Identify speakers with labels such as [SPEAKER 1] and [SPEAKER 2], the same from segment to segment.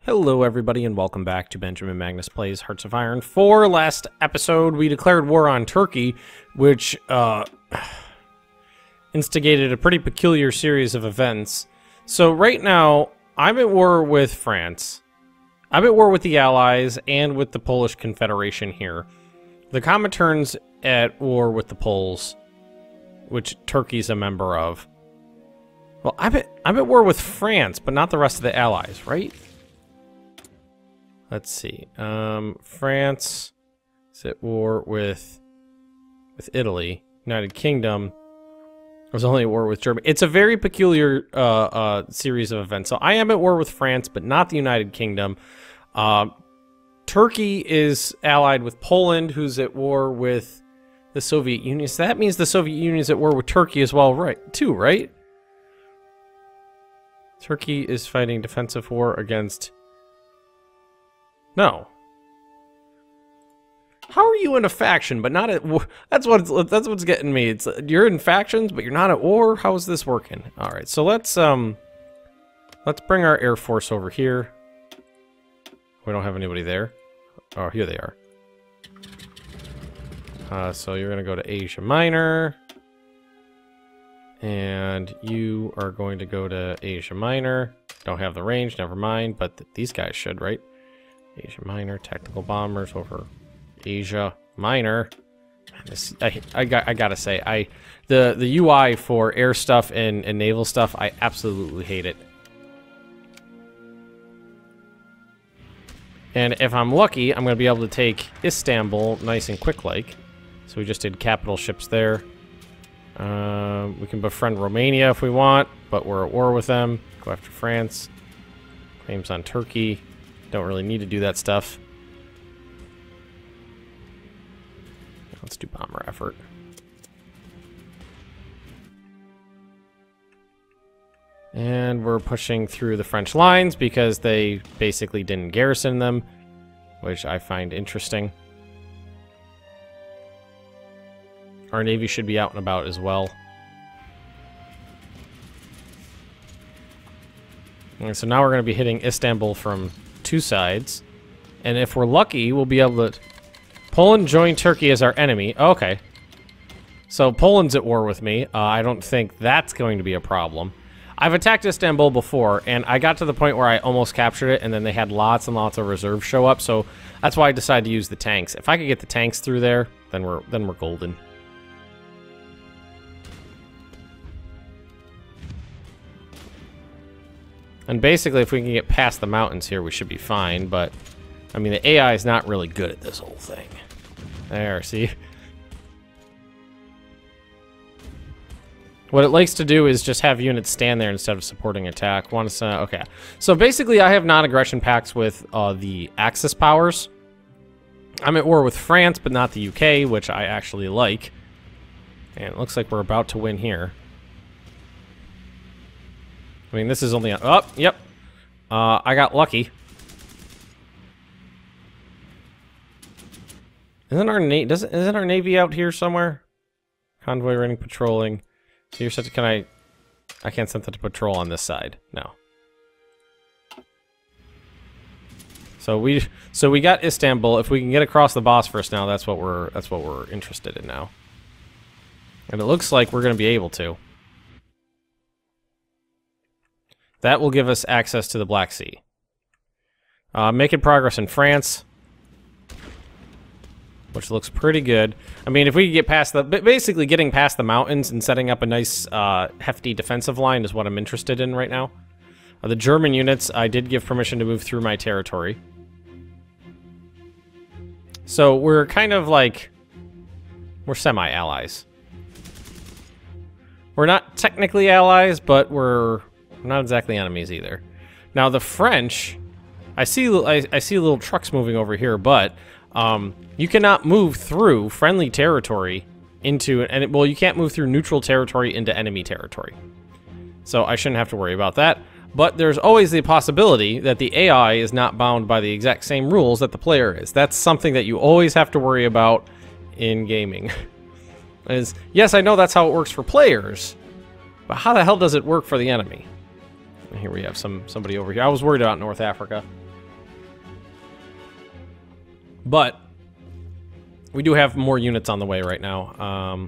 [SPEAKER 1] Hello everybody and welcome back to Benjamin Magnus Plays Hearts of Iron 4. Last episode we declared war on Turkey, which instigated a pretty peculiar series of events. So right now, I'm at war with France. I'm at war with the Allies and with the Polish Confederation here. The Comintern's at war with the Poles, which Turkey's a member of. Well, I'm at war with France, but not the rest of the Allies, right? Let's see. France is at war with Italy. United Kingdom was only at war with Germany. It's a very peculiar series of events. So I am at war with France, but not the United Kingdom. Turkey is allied with Poland, who's at war with the Soviet Union. So that means the Soviet Union is at war with Turkey as well, right? Right? Turkey is fighting defensive war against... No. How are you in a faction, but not at war? That's what's getting me. It's you're in factions, but you're not at war. How is this working? All right, so let's bring our Air Force over here. We don't have anybody there. Oh, here they are. So you're gonna go to Asia Minor, and you are going to go to Asia Minor. Don't have the range, never mind. But these guys should, right? Asia Minor, tactical bombers over Asia Minor. This, I gotta say, the UI for air stuff and naval stuff, I absolutely hate it. And if I'm lucky, I'm gonna be able to take Istanbul nice and quick like. So we just did capital ships there. We can befriend Romania if we want, but we're at war with them. Go after France. Claims on Turkey. Don't really need to do that stuff. Let's do bomber effort. And we're pushing through the French lines because they basically didn't garrison them, which I find interesting. Our navy should be out and about as well. And so now we're going to be hitting Istanbul from two sides, and if we're lucky, we'll be able to... Poland joined Turkey as our enemy. Okay. So Poland's at war with me. I don't think that's going to be a problem. I've attacked Istanbul before, and I got to the point where I almost captured it, and then they had lots and lots of reserves show up, so that's why I decided to use the tanks. If I could get the tanks through there, then we're golden. And basically, if we can get past the mountains here, we should be fine, but... I mean, the AI is not really good at this whole thing. There, see? What it likes to do is just have units stand there instead of supporting attack. Okay. So basically, I have non-aggression pacts with the Axis powers. I'm at war with France, but not the UK, which I actually like. And it looks like we're about to win here. I mean, this is only a... Oh, yep. I got lucky. Isn't our navy out here somewhere? Convoy running patrolling. So you're such a... I can't send them to patrol on this side. No. So we got Istanbul. If we can get across the Bosphorus now, that's what we're interested in now. And it looks like we're going to be able to. That will give us access to the Black Sea. Making progress in France, which looks pretty good. I mean, if we could get past the... Basically, getting past the mountains and setting up a nice, hefty defensive line is what I'm interested in right now. The German units, I did give permission to move through my territory. So we're kind of like... We're semi-allies. We're not technically allies, but we're not exactly enemies either. Now the French, I see little trucks moving over here, but you cannot move through friendly territory into well, you can't move through neutral territory into enemy territory. So I shouldn't have to worry about that. But there's always the possibility that the AI is not bound by the exact same rules that the player is. That's something that you always have to worry about in gaming. Yes, I know that's how it works for players, but how the hell does it work for the enemy? Here we have somebody over here. I was worried about North Africa. But we do have more units on the way right now.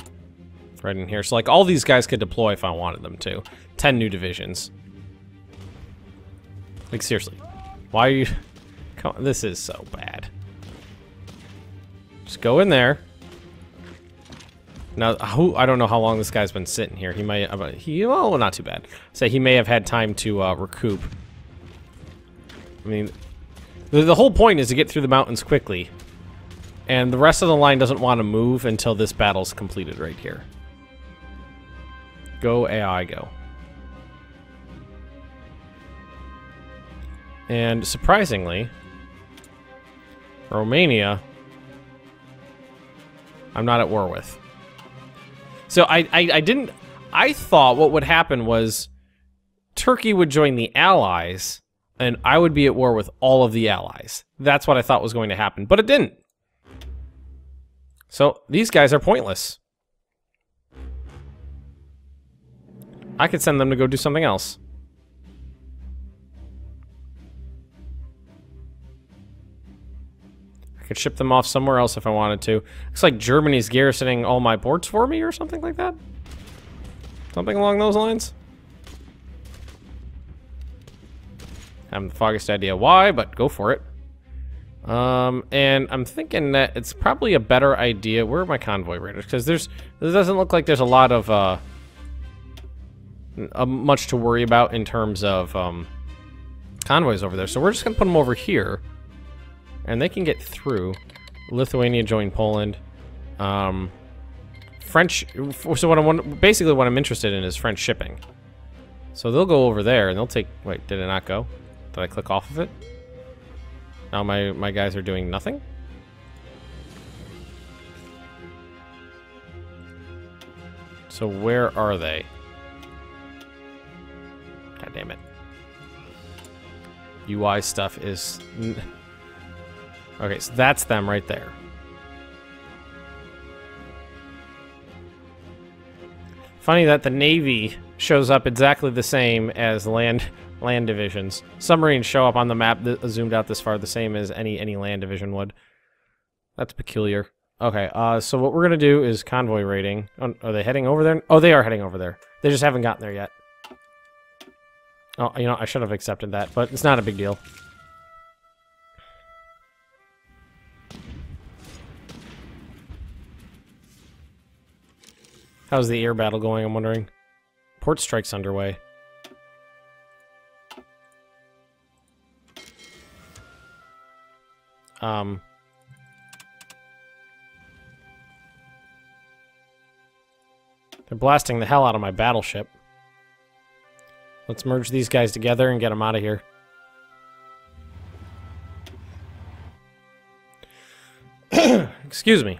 [SPEAKER 1] Right in here. So, like, all these guys could deploy if I wanted them to. 10 new divisions. Like, seriously. Why are you... Come on, this is so bad. Just go in there. Now, I don't know how long this guy's been sitting here. He might... well, not too bad. Say he may have had time to recoup. I mean, the whole point is to get through the mountains quickly. And the rest of the line doesn't want to move until this battle's completed right here. Go AI, go. And surprisingly, Romania, I'm not at war with. So I thought what would happen was Turkey would join the Allies and I would be at war with all of the Allies. That's what I thought was going to happen, but it didn't. So these guys are pointless. I could send them to go do something else. I could ship them off somewhere else if I wanted to. Looks like Germany's garrisoning all my ports for me or something like that. Something along those lines. I haven't the foggiest idea why, but go for it. And I'm thinking that it's probably a better idea. Where are my convoy raiders? Because it doesn't look like there's a lot of much to worry about in terms of convoys over there. So we're just gonna put them over here, and they can get through. Lithuania joined Poland. French. So basically what I'm interested in is French shipping. So they'll go over there and they'll take. Wait, did it not go? Did I click off of it? Now my guys are doing nothing. So where are they? God damn it. UI stuff is... Okay, so that's them right there. Funny that the Navy shows up exactly the same as land divisions. Submarines show up on the map that zoomed out this far the same as any land division would. That's peculiar. Okay, so what we're gonna do is convoy raiding. Oh, are they heading over there? Oh, they are heading over there. They just haven't gotten there yet. Oh, you know, I should have accepted that, but it's not a big deal. How's the air battle going, I'm wondering? Port strike's underway. They're blasting the hell out of my battleship. Let's merge these guys together and get them out of here. Excuse me.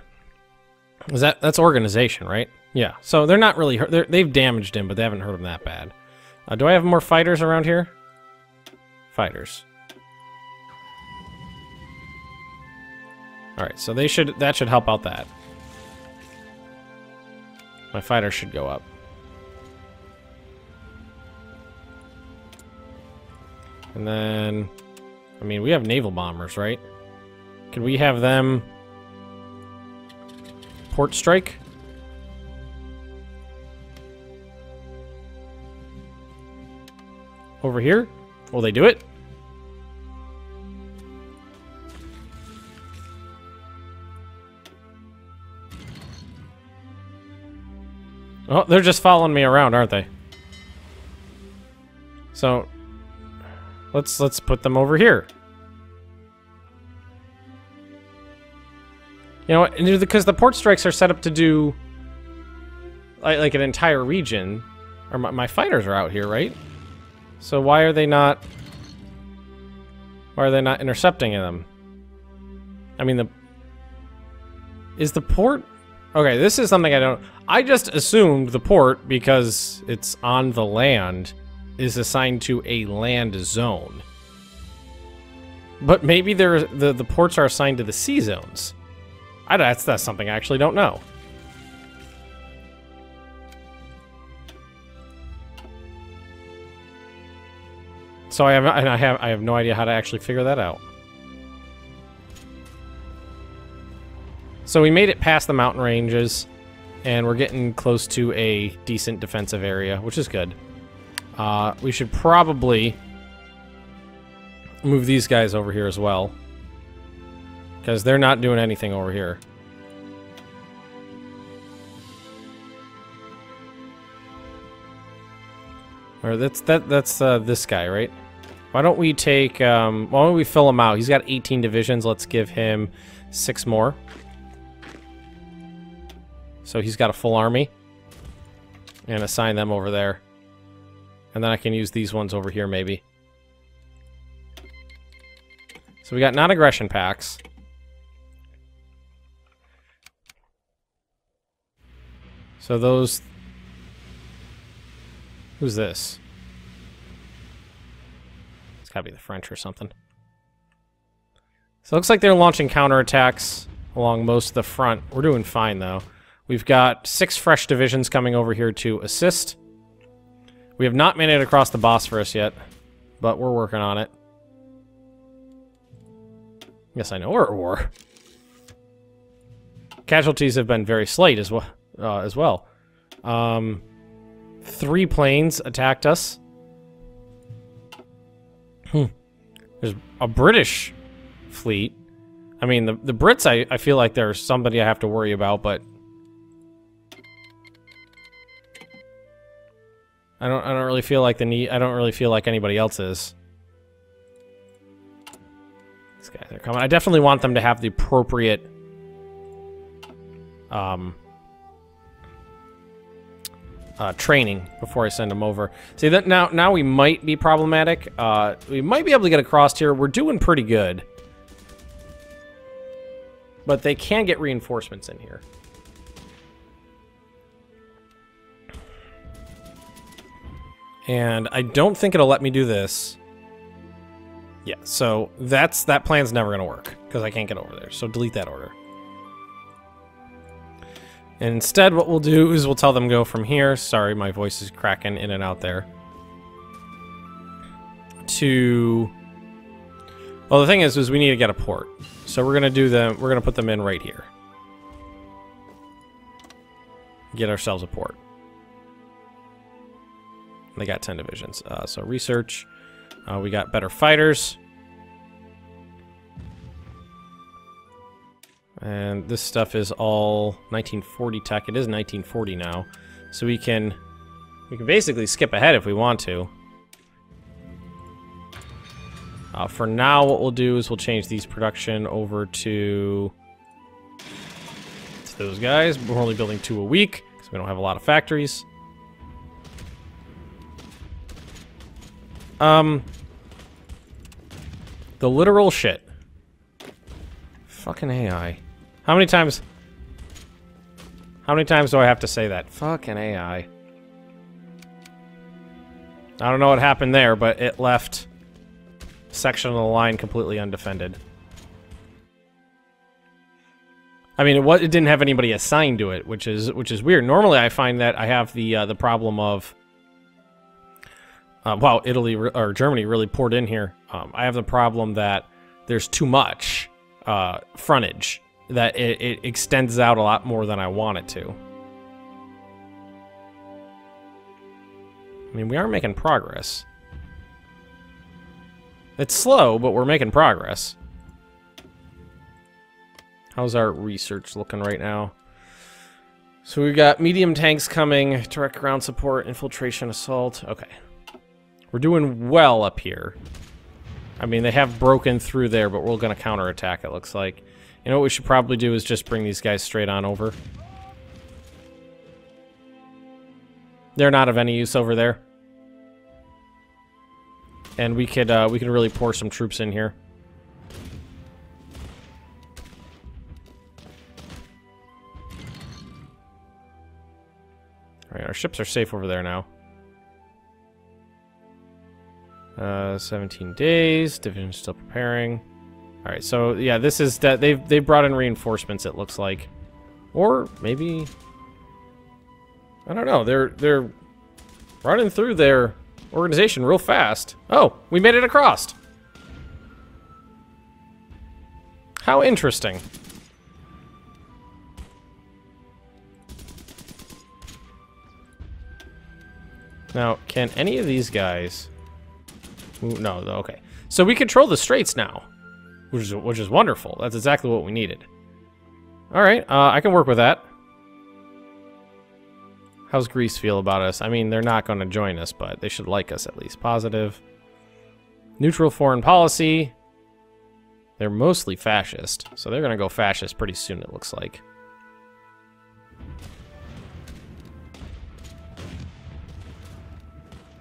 [SPEAKER 1] That's organization, right? Yeah. So they're not really hurt. They've damaged him, but they haven't hurt him that bad. Do I have more fighters around here? Fighters. All right. So that should help out that. My fighters should go up. And then, I mean, we have naval bombers, right? Could we have them port strike? Over here? Will they do it? Oh, they're just following me around, aren't they? So let's put them over here. You know what? Because the port strikes are set up to do like an entire region. Or my fighters are out here, right? So why are they not intercepting them? I mean, is the port... Okay, this is something I don't... I just assumed the port, because it's on the land, is assigned to a land zone. But maybe the ports are assigned to the sea zones. That's something I actually don't know. So I have no idea how to actually figure that out. So we made it past the mountain ranges, and we're getting close to a decent defensive area, which is good. We should probably move these guys over here as well, because they're not doing anything over here. Or that's this guy, right? Why don't we take, why don't we fill him out? He's got 18 divisions. Let's give him 6 more. So he's got a full army. And assign them over there. And then I can use these ones over here, maybe. So we got non-aggression pacts. So those... Who's this? It's gotta be the French or something. So it looks like they're launching counterattacks along most of the front. We're doing fine, though. We've got 6 fresh divisions coming over here to assist. We have not made it across the Bosphorus yet, but we're working on it. Yes, I know we're at war. Casualties have been very slight as well. 3 planes attacked us. There's a British fleet. I mean, the Brits, I feel like they're somebody I have to worry about, but I don't really feel like I don't really feel like anybody else is. These guys are coming. I definitely want them to have the appropriate training before I send them over. See that now we might be problematic. We might be able to get across here. We're doing pretty good, but they can get reinforcements in here. And I don't think it'll let me do this. Yeah, so that plan's never gonna work because I can't get over there. So delete that order. And instead, what we'll do is we'll tell them go from here. Sorry, my voice is cracking in and out there. To... Well, the thing is we need to get a port. So we're gonna put them in right here. Get ourselves a port. They got 10 divisions. So research. We got better fighters. And this stuff is all 1940 tech. It is 1940 now. So we can basically skip ahead if we want to. For now, what we'll do is we'll change these production over to those guys. We're only building 2 a week because we don't have a lot of factories. The literal shit. Fucking AI. How many times do I have to say that? Fucking AI. I don't know what happened there, but it left a section of the line completely undefended. I mean, it didn't have anybody assigned to it, which is weird. Normally, I find that I have the problem of wow, Italy or Germany really poured in here. I have the problem that there's too much frontage, that it extends out a lot more than I want it to. I mean, we are making progress. It's slow, but we're making progress. How's our research looking right now? So we've got medium tanks coming, direct ground support, infiltration, assault. Okay. We're doing well up here. I mean, they have broken through there, but we're going to counterattack, it looks like. You know what we should probably do is just bring these guys straight on over. They're not of any use over there. And we could really pour some troops in here. Alright, our ships are safe over there now. 17 days. Division's still preparing. All right, so yeah, this is that they've brought in reinforcements. It looks like, or maybe I don't know. They're running through their organization real fast. Oh, we made it across. How interesting. Now, can any of these guys... Ooh, no, okay. So we control the straits now, which is wonderful. That's exactly what we needed. All right, I can work with that. How's Greece feel about us? I mean, they're not going to join us, but they should like us at least. Positive. Neutral foreign policy. They're mostly fascist, so they're going to go fascist pretty soon, it looks like.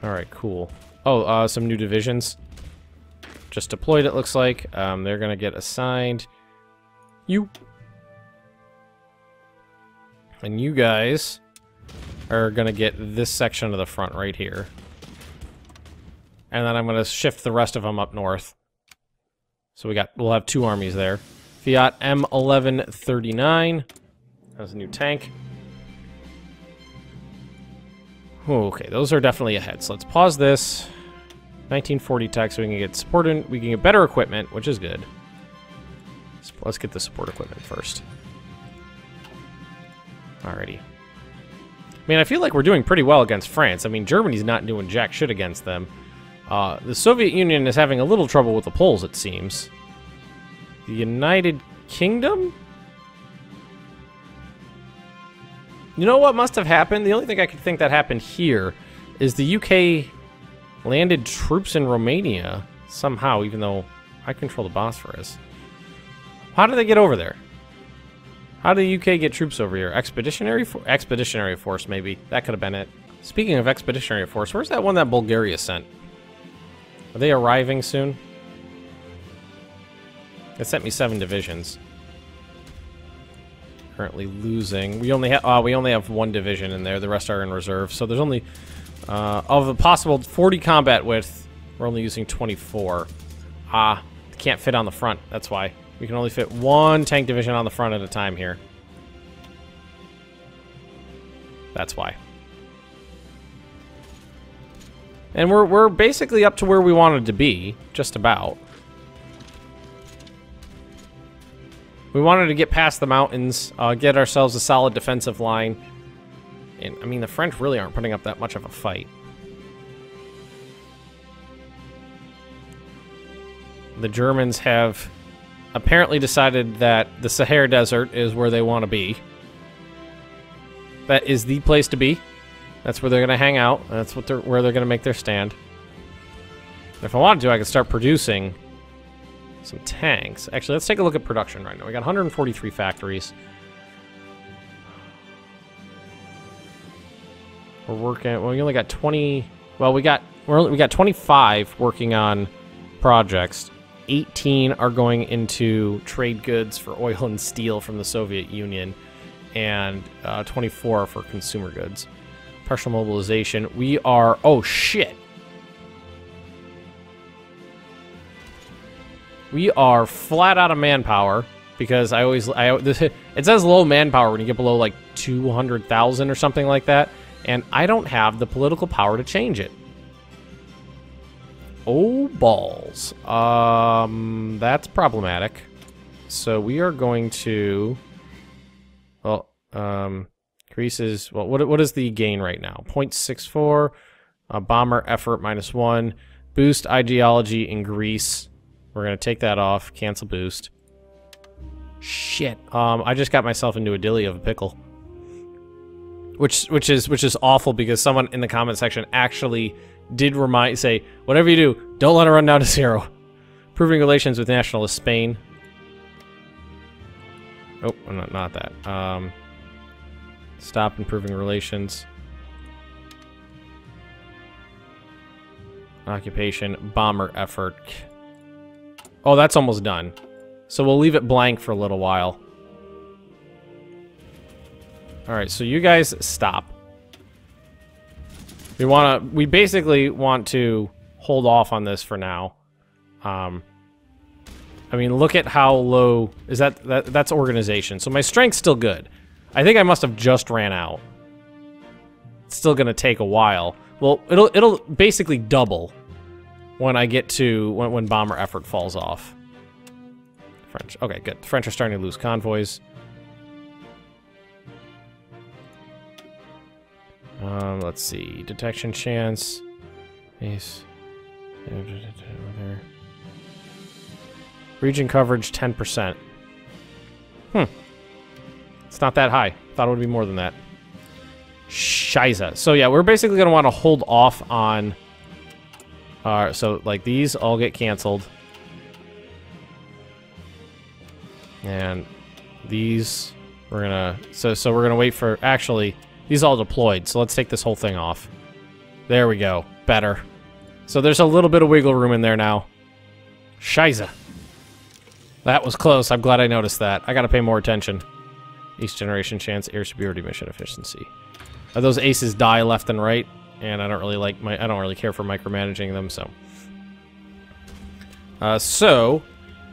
[SPEAKER 1] All right, cool. Oh, some new divisions. Just deployed, it looks like. They're going to get assigned. And you guys are going to get this section of the front right here. And then I'm going to shift the rest of them up north. So we'll have 2 armies there. Fiat M1139. That's a new tank. Oh, okay, those are definitely ahead. So let's pause this. 1940 tech, so we can get support in, we can get better equipment, which is good. Let's get the support equipment first. Alrighty. I mean, I feel like we're doing pretty well against France. I mean, Germany's not doing jack shit against them. The Soviet Union is having a little trouble with the Poles, it seems. The United Kingdom? You know what must have happened? The only thing I could think that happened here is the UK landed troops in Romania somehow, even though I control the Bosphorus. How did they get over there? How did the UK get troops over here? Expeditionary force, maybe. That could have been it. Speaking of expeditionary force, where's that one that Bulgaria sent? Are they arriving soon? It sent me 7 divisions. Currently losing. We only have 1 division in there. The rest are in reserve. So there's only of the possible 40 combat width, we're only using 24. Can't fit on the front. That's why. We can only fit 1 tank division on the front at a time here. That's why. And we're basically up to where we wanted to be, just about. We wanted to get past the mountains, get ourselves a solid defensive line. And, I mean, the French really aren't putting up that much of a fight. The Germans have apparently decided that the Sahara Desert is where they want to be. That is the place to be. That's where they're going to hang out. That's where they're going to make their stand. And if I wanted to, I could start producing some tanks. Actually, let's take a look at production right now. We got 143 factories. We're working. Well, we only got 20. Well, we got 25 working on projects. 18 are going into trade goods for oil and steel from the Soviet Union, and 24 for consumer goods. Partial mobilization. We are. Oh shit. We are flat out of manpower because it says low manpower when you get below like 200,000 or something like that, and I don't have the political power to change it. Oh balls. That's problematic. So we are going to. Well, increases. Well, what is the gain right now? 0.64. Bomber effort -1. Boost ideology in Greece. We're gonna take that off. Cancel boost. Shit. I just got myself into a dilly of a pickle. Which is awful because someone in the comment section actually did say, whatever you do, don't let it run down to 0. Improving relations with nationalist Spain. Oh, not that. Stop improving relations. Occupation, bomber effort. Oh, that's almost done. So we'll leave it blank for a little while. Alright, so you guys stop. We basically want to hold off on this for now. I mean, look at how low is that's organization. So my strength's still good. I think I must have just ran out. It's still gonna take a while. Well, it'll basically double when I get to when bomber effort falls off. French. Okay, good. The French are starting to lose convoys. Let's see. Detection chance. Ace. Region coverage 10%. It's not that high. Thought it would be more than that. Shiza. So yeah, we're basically going to want to hold off on... so, like, these all get canceled. And these, we're going to... So we're going to wait for... Actually, these all deployed, so let's take this whole thing off. There we go. Better. So there's a little bit of wiggle room in there now. Shiza. That was close. I'm glad I noticed that. I got to pay more attention. Each generation chance, air superiority, mission efficiency. Those aces die left and right, and I don't really like I don't really care for micromanaging them. So,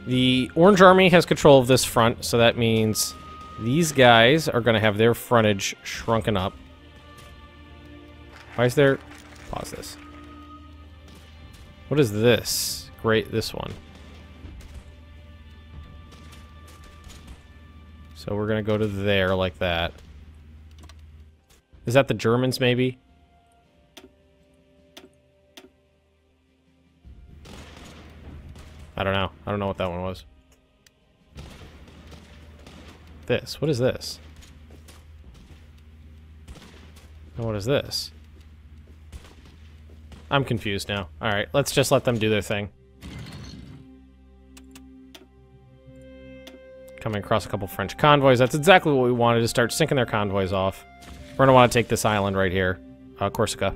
[SPEAKER 1] the Orange Army has control of this front, so that means these guys are going to have their frontage shrunken up. Why is there? Pause this. What is this? Great, this one. So we're going to go to there like that. Is that the Germans, maybe? I don't know. I don't know what that one was. This. What is this? And what is this? I'm confused now. Alright, let's just let them do their thing. Coming across a couple French convoys. That's exactly what we wanted, to start sinking their convoys off. We're going to want to take this island right here. Corsica.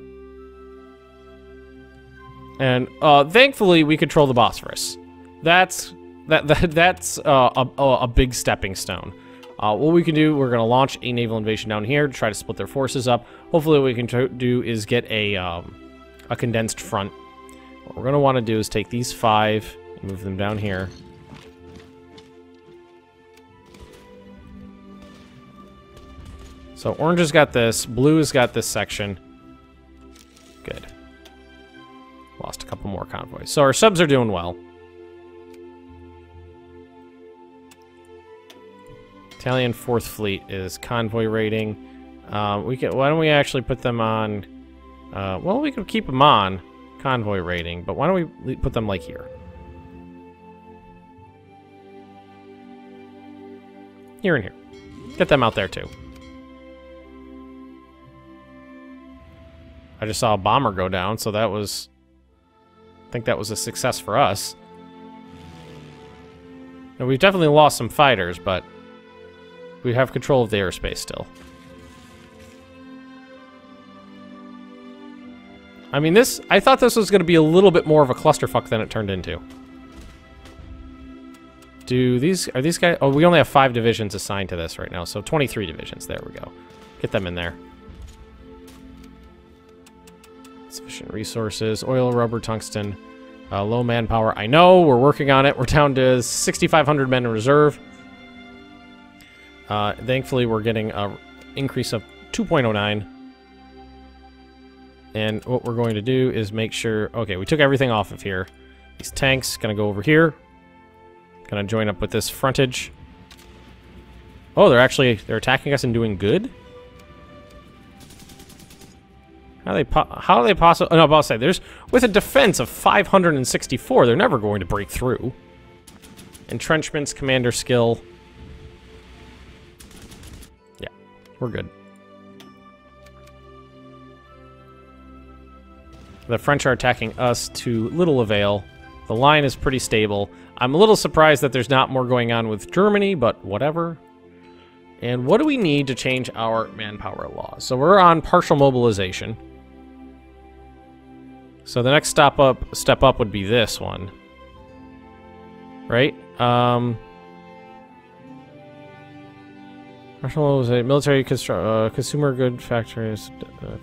[SPEAKER 1] And thankfully, we control the Bosphorus. That's a big stepping stone. What we can do, we're going to launch a naval invasion down here to try to split their forces up. Hopefully what we can do is get a condensed front. What we're going to want to do is take these 5 and move them down here. So orange has got this, blue has got this section. Good. Lost a couple more convoys. So our subs are doing well. Italian 4th Fleet is convoy rating. Why don't we actually put them on... well, we could keep them on convoy rating, but why don't we put them like here? Here and here. Get them out there too. I just saw a bomber go down, so that was... I think that was a success for us. And we've definitely lost some fighters, but we have control of the airspace still. I mean, I thought this was going to be a little bit more of a clusterfuck than it turned into. Are these guys... Oh, we only have 5 divisions assigned to this right now, so 23 divisions. There we go. Get them in there. Sufficient resources, oil, rubber, tungsten, low manpower. I know, we're working on it. We're down to 6,500 men in reserve. Thankfully, we're getting an increase of 2.09. And what we're going to do is make sure... Okay, we took everything off of here. These tanks gonna go over here. Gonna join up with this frontage. Oh, they're attacking us and doing good? How are they possible? No, I'll say with a defense of 564, they're never going to break through. Entrenchments, commander skill. Yeah, we're good. The French are attacking us to little avail. The line is pretty stable. I'm a little surprised that there's not more going on with Germany, but whatever. And what do we need to change our manpower laws? So we're on partial mobilization. So the next step up would be this one. Right? Partial mobilization, military consumer good factories,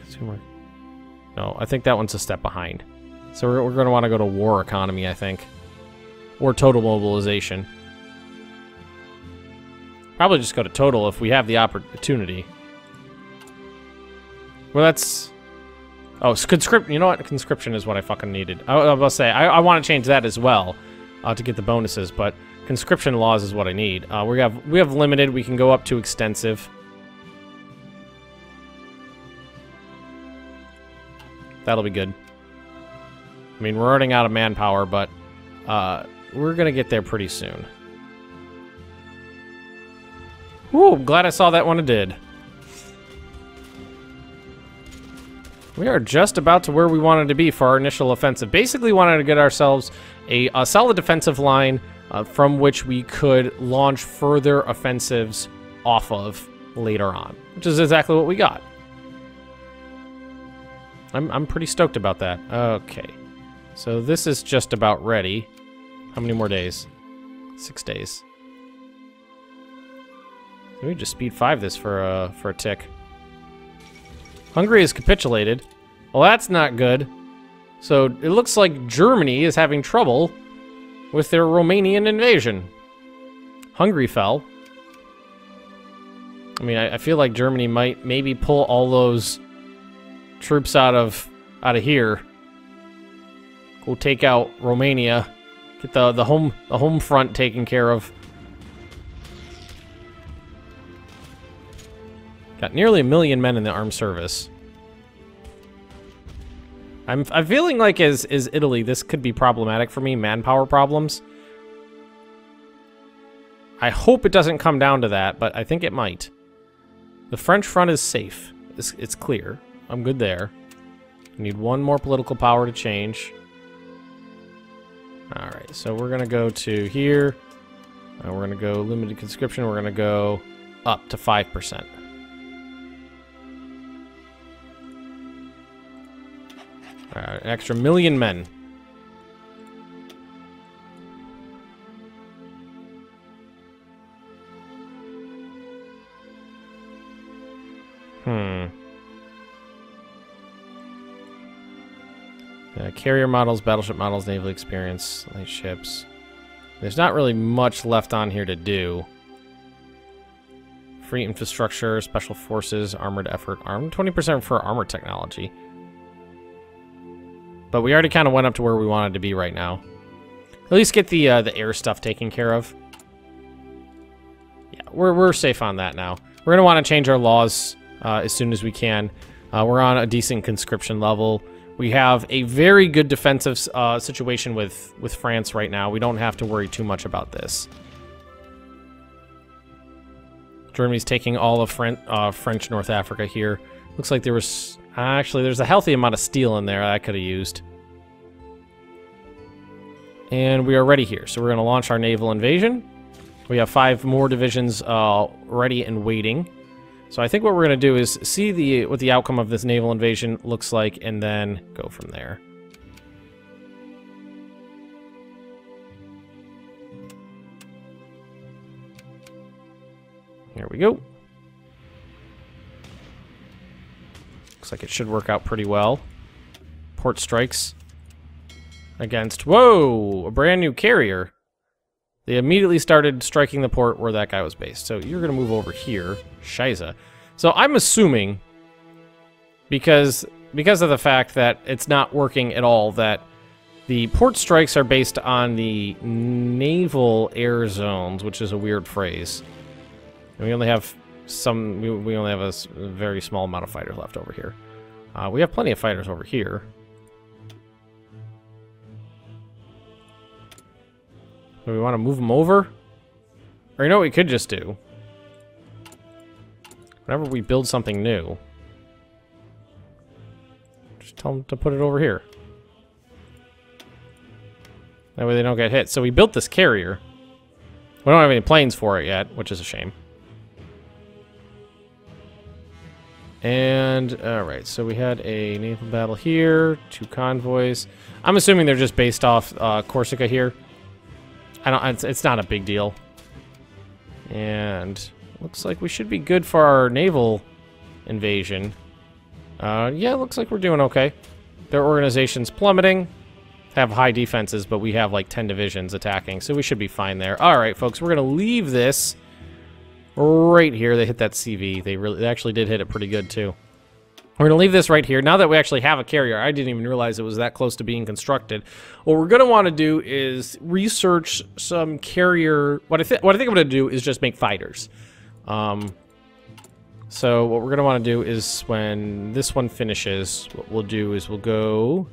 [SPEAKER 1] consumer... No, I think that one's a step behind. So we're going to want to go to war economy, I think. Or total mobilization. Probably just go to total if we have the opportunity. Well, that's... Oh, conscription. You know what? Conscription is what I fucking needed. I was about to say, I want to change that as well to get the bonuses, but conscription laws is what I need. We have limited. We can go up to extensive. That'll be good. I mean, we're running out of manpower, but we're going to get there pretty soon. Woo, glad I saw that when it did. We are just about to where we wanted to be for our initial offensive. Basically wanted to get ourselves a solid defensive line from which we could launch further offensives off of later on, which is exactly what we got. I'm pretty stoked about that. Okay, so this is just about ready. How many more days? 6 days. Let me just speed 5 this for a tick. Hungary has capitulated. Well, that's not good. So it looks like Germany is having trouble with their Romanian invasion. Hungary fell. I mean, I feel like Germany might maybe pull all those troops out of here. Go take out Romania. Get the home front taken care of. Got nearly 1 million men in the armed service. I'm feeling like as Italy, this could be problematic for me, manpower problems. I hope it doesn't come down to that, but I think it might. The French front is safe. It's clear. I'm good there. I need one more political power to change. Alright, so we're going to go to here. We're going to go limited conscription. We're going to go up to 5%. Alright, an extra 1 million men. Carrier models, battleship models, naval experience, light ships. There's not really much left on here to do. Free infrastructure, special forces, armored effort, armed 20% for armor technology. But we already kind of went up to where we wanted to be right now. At least get the air stuff taken care of. Yeah, we're safe on that now. We're gonna want to change our laws as soon as we can. We're on a decent conscription level. We have a very good defensive situation with France right now. We don't have to worry too much about this. Germany's taking all of French North Africa here. Looks like there was... Actually, there's a healthy amount of steel in there I could have used. And we are ready here. So we're going to launch our naval invasion. We have 5 more divisions ready and waiting. So I think what we're going to do is see what the outcome of this naval invasion looks like, and then go from there. Here we go. Looks like it should work out pretty well. Port strikes against... Whoa! A brand new carrier. They immediately started striking the port where that guy was based. So you're going to move over here. Shiza. So I'm assuming, because of the fact that it's not working at all, that the port strikes are based on the naval air zones, which is a weird phrase. And we only have we only have a very small amount of fighters left over here. We have plenty of fighters over here. Do we want to move them over? Or you know what we could just do? Whenever we build something new, just tell them to put it over here. That way they don't get hit. So we built this carrier. We don't have any planes for it yet, which is a shame. And, alright, so we had a naval battle here, 2 convoys. I'm assuming they're just based off Corsica here. It's not a big deal. And looks like we should be good for our naval invasion. Yeah, looks like we're doing okay. Their organization's plummeting. Have high defenses, but we have like 10 divisions attacking, so we should be fine there. Alright, folks, we're going to leave this right here. They hit that CV. They actually did hit it pretty good, too. We're going to leave this right here. Now that we actually have a carrier, I didn't even realize it was that close to being constructed. What we're going to want to do is research some carrier... What I think I'm going to do is just make fighters. So what we're going to want to do is when this one finishes, what we'll do is we'll go...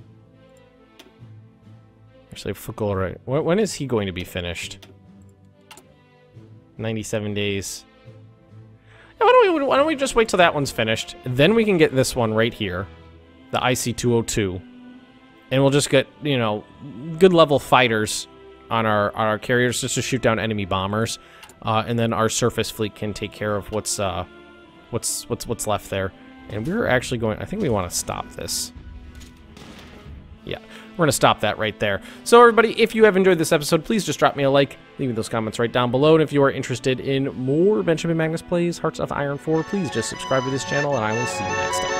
[SPEAKER 1] Actually, right. When is he going to be finished? 97 days. Yeah, why don't we just wait till that one's finished? Then we can get this one right here. The IC-202. And we'll just get, you know, good level fighters on our carriers just to shoot down enemy bombers. And then our surface fleet can take care of what's left there. And we're actually going... I think we want to stop this. Yeah, we're going to stop that right there. So everybody, if you have enjoyed this episode, please just drop me a like. Leave me those comments right down below. And if you are interested in more Benjamin Magnus Plays Hearts of Iron 4, please just subscribe to this channel, and I will see you next time.